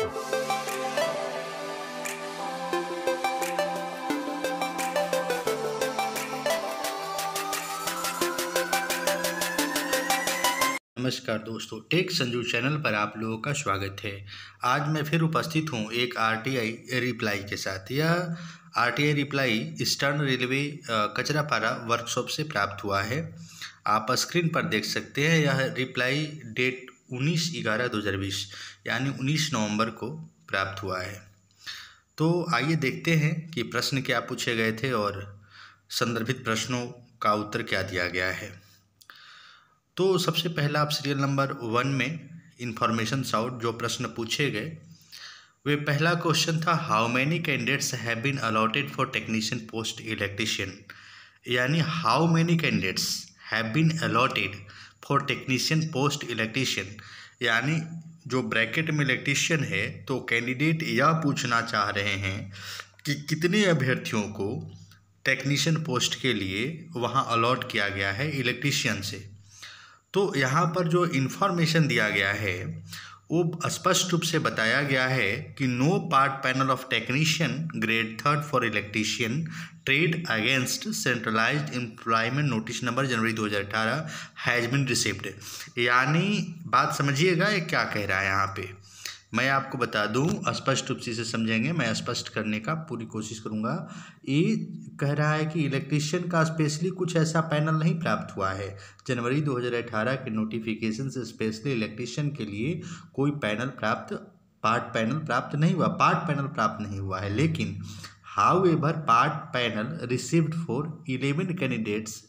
नमस्कार दोस्तों, take Sanju channel पर आप लोगों का स्वागत है। आज मैं फिर उपस्थित हूँ एक आरटीआई रिप्लाई के साथ। यह RTI reply Eastern Railway Kanchrapara workshop से प्राप्त हुआ है। आप स्क्रीन पर देख सकते हैं। यह रिप्लाई डेट 19/11/2020 यानी 19 नवंबर को प्राप्त हुआ है। तो आइए देखते हैं कि प्रश्न क्या पूछे गए थे और संदर्भित प्रश्नों का उत्तर क्या दिया गया है। तो सबसे पहला आप सीरियल नंबर 1 में इंफॉर्मेशन साउट जो प्रश्न पूछे गए, वे पहला क्वेश्चन था how many candidates have been allotted for technician post electrician, यानी how many candidates have been allotted for technician post electrician, यानी जो ब्रैकेट में इलेक्ट्रीशियन है तो कैंडिडेट यह पूछना चाह रहे हैं कि कितने अभ्यर्थियों को टेक्नीशियन पोस्ट के लिए वहाँ अलॉट किया गया है इलेक्ट्रीशियन से। तो यहाँ पर जो इन्फॉर्मेशन दिया गया है वो स्पष्ट रूप से बताया गया है कि no part panel of technician grade 3 for electrician trade against centralised employment notice number January 2018 has been received. यानी बात समझिएगा ये क्या कह रहा है यहाँ पे, मैं आपको बता दूं, स्पष्ट रूप से इसे समझेंगे, मैं स्पष्ट करने का पूरी कोशिश करूंगा। ये कह रहा है कि इलेक्ट्रीशियन का स्पेशली कुछ ऐसा पैनल नहीं प्राप्त हुआ है। जनवरी 2018 के नोटिफिकेशन से स्पेशली इलेक्ट्रीशियन के लिए कोई पार्ट पैनल प्राप्त नहीं हुआ है। लेकिन however part panel received for 11 candidates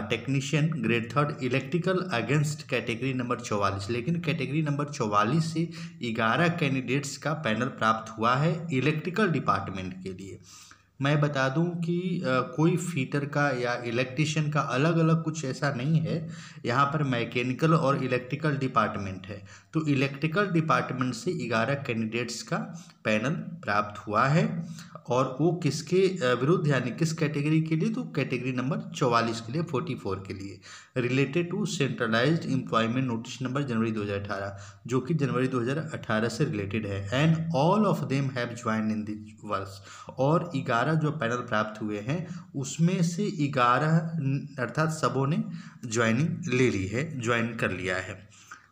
technician grade 3 electrical against category number 44, लेकिन कैटेगरी नंबर 44 से 11 कैंडिडेट्स का पैनल प्राप्त हुआ है इलेक्ट्रिकल डिपार्टमेंट के लिए। मैं बता दूं कि कोई फीटर का या इलेक्ट्रीशियन का अलग अलग कुछ ऐसा नहीं है। यहाँ पर मैकेनिकल और इलेक्ट्रिकल डिपार्टमेंट है, तो इलेक्ट्रिकल डिपार्टमेंट से 11 कैंडिडेट्स का पैनल प्राप्त हुआ है। और वो किसके विरुद्ध, यानी किस कैटेगरी के लिए, तो कैटेगरी नंबर 44 के लिए, 44 के लिए, related to centralised employment notice number January 2018, जो कि जनवरी 2018 से रिलेटेड है। And all of them have join in this वर्ष, और 11 जो पैनल प्राप्त हुए हैं उसमें से 11 अर्थात सबों ने ज्वाइनिंग ले ली है, ज्वाइन कर लिया है।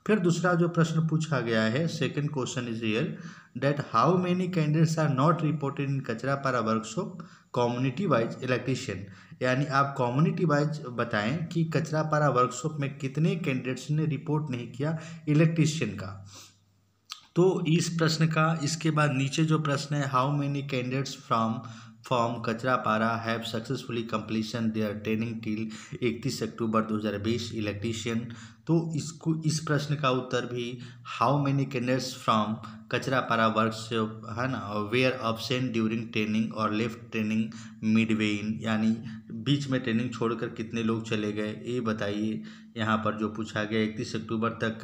फिर दूसरा जो प्रश्न पूछा गया है, second question is here that how many candidates are not reported in Kanchrapara workshop community wise electrician, यानी आप कम्युनिटी वाइज बताएं कि कचरापारा वर्कशॉप में कितने कैंडिडेट्स ने रिपोर्ट नहीं किया इलेक्ट्रीशियन का। तो इस प्रश्न का, इसके बाद नीचे जो प्रश्न है how many candidates from Kanchrapara have successfully completion their training till 31 October 2020 electrician, तो इस प्रश्न का उत्तर भी how many candidates from Kanchrapara workshop है ना वेयर अब्सेंट ड्यूरिंग ट्रेनिंग और लेफ्ट ट्रेनिंग मिडवे इन, यानी बीच में ट्रेनिंग छोड़कर कितने लोग चले गए ये बताइए। यहाँ पर जो पूछा गया 31 अक्टूबर तक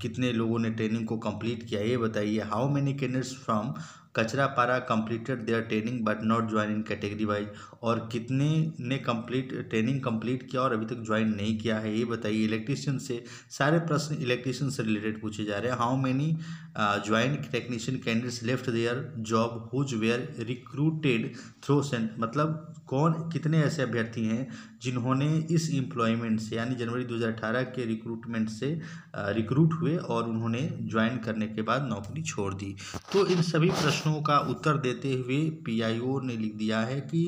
कितने लोगों ने ट्रेनिंग को कंप्लीट किया ये बताइए। How many candidates from Kanchrapara completed their training but not join in category wise, और कितने ने ट्रेनिंग कंप्लीट किया और अभी तक ज्वाइन नहीं किया है ये बताइए। इलेक्ट्रीशियन से, सारे प्रश्न इलेक्ट्रीशियन से रिलेटेड पूछे जा रहे हैं। How many join technician candidates left their job whose were recruited through cent, मतलब कितने ऐसे अभ्यर्थी हैं जिन्होंने इस एम्प्लॉयमेंट से, यानी जनवरी 2018 के रिक्रूटमेंट से रिक्रूट हुए और उन्होंने ज्वाइन करने के बाद नौकरी छोड़ दी। तो इन सभी प्रश्नों का उत्तर देते हुए पीआईओ ने लिख दिया है कि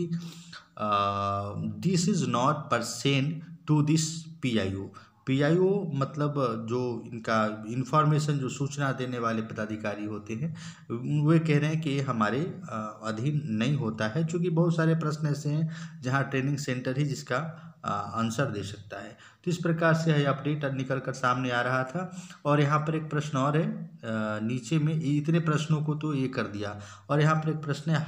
this is not percent to this PIO मतलब जो इनका इन्फॉर्मेशन, जो सूचना देने वाले पदाधिकारी होते हैं, वे कह रहे हैं कि ये हमारे अधीन नहीं होता है, क्योंकि बहुत सारे प्रश्न ऐसे हैं जहां ट्रेनिंग सेंटर ही जिसका आंसर दे सकता है। तो इस प्रकार से यह अपडेट निकल कर सामने आ रहा था। और यहाँ पर एक प्रश्न और है, नीचे में इतने प्रश्नों को तो ये कर दिया, और यहाँ पर एक प्रश्न है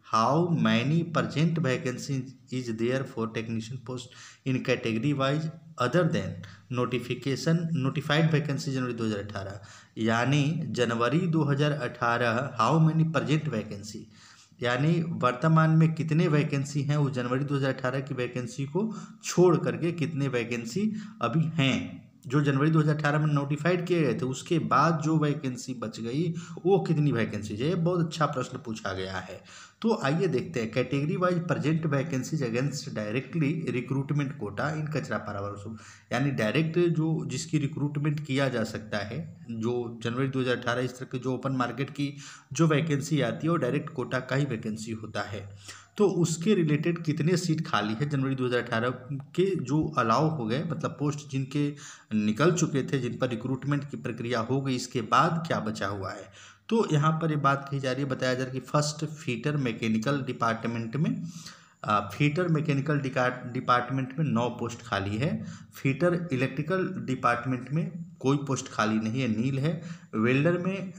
how many percent vacancy is there for technician post in category wise other than notified vacancy January 2018, यानी जनवरी 2018 हाउ मैनी परसेंट वैकेंसी, यानी वर्तमान में कितने वैकेंसी हैं उस जनवरी 2018 की वैकेंसी को छोड़ करके कितने वैकेंसी अभी हैं जो जनवरी 2018 में नोटिफाइड किए गए थे उसके बाद जो वैकेंसी बच गई वो कितनी वैकेंसीज है, ये बहुत अच्छा प्रश्न पूछा गया है। तो आइए देखते हैं category wise present vacancies against directly recruitment quota in Kanchrapara workshop, यानी डायरेक्ट जो जिसकी रिक्रूटमेंट किया जा सकता है, जो जनवरी 2018 इस तरह के जो ओपन मार्केट की जो वैकेंसी आती है वो डायरेक्ट कोटा का ही वैकेंसी होता है। तो उसके रिलेटेड कितने सीट खाली है जनवरी 2018 के जो अलाउ हो गए, मतलब पोस्ट जिनके निकल चुके थे, जिन पर रिक्रूटमेंट की प्रक्रिया हो गई, इसके बाद क्या बचा हुआ है। तो यहाँ पर ये बात कही जा रही है, बताया जा रहा है कि फर्स्ट फीटर मैकेनिकल डिपार्टमेंट में फीटर मैकेनिकल डिपार्टमेंट में 9 पोस्ट खाली है। फीटर इलेक्ट्रिकल डिपार्टमेंट में कोई पोस्ट खाली नहीं है, नील है। वेल्डर में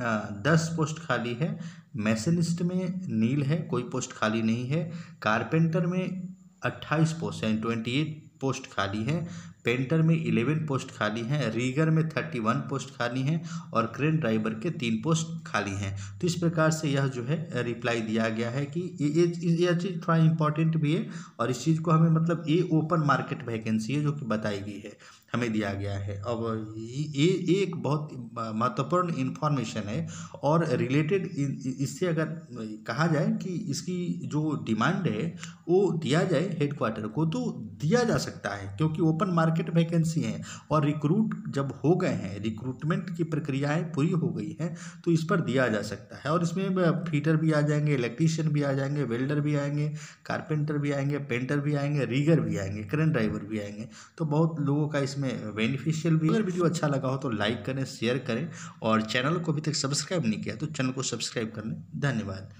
10 पोस्ट खाली है। मैशनिस्ट में नील है, कोई पोस्ट खाली नहीं है। कारपेंटर में 28 पोस्ट हैं, 28 पोस्ट खाली हैं। पेंटर में 11 पोस्ट खाली हैं। रीगर में 31 पोस्ट खाली हैं और क्रेन ड्राइवर के 3 पोस्ट खाली हैं। तो इस प्रकार से यह जो है रिप्लाई दिया गया है कि ये चीज़ थोड़ा इंपॉर्टेंट भी है और इस चीज़ को हमें, मतलब ये ओपन मार्केट वैकेंसी है जो कि बताई गई है, हमें दिया गया है। अब ये एक बहुत महत्वपूर्ण इन्फॉर्मेशन है और रिलेटेड इससे अगर कहा जाए कि इसकी जो डिमांड है वो दिया जाए हेडक्वार्टर को तो दिया जा सकता है, क्योंकि ओपन मार्केट वैकेंसी है और रिक्रूट जब हो गए हैं, रिक्रूटमेंट की प्रक्रियाएं पूरी हो गई हैं, तो इस पर दिया जा सकता है। और इसमें फीटर भी आ जाएंगे, इलेक्ट्रीशियन भी आ जाएंगे, वेल्डर भी आएंगे, कारपेंटर भी आएंगे, पेंटर भी आएंगे, रीगर भी आएंगे, क्रेन ड्राइवर भी आएंगे। तो बहुत लोगों का इसमें बेनिफिशियल भी। अगर वीडियो अच्छा लगा हो तो लाइक करें, शेयर करें और चैनल को अभी तक सब्सक्राइब नहीं किया तो चैनल को सब्सक्राइब कर लें। धन्यवाद।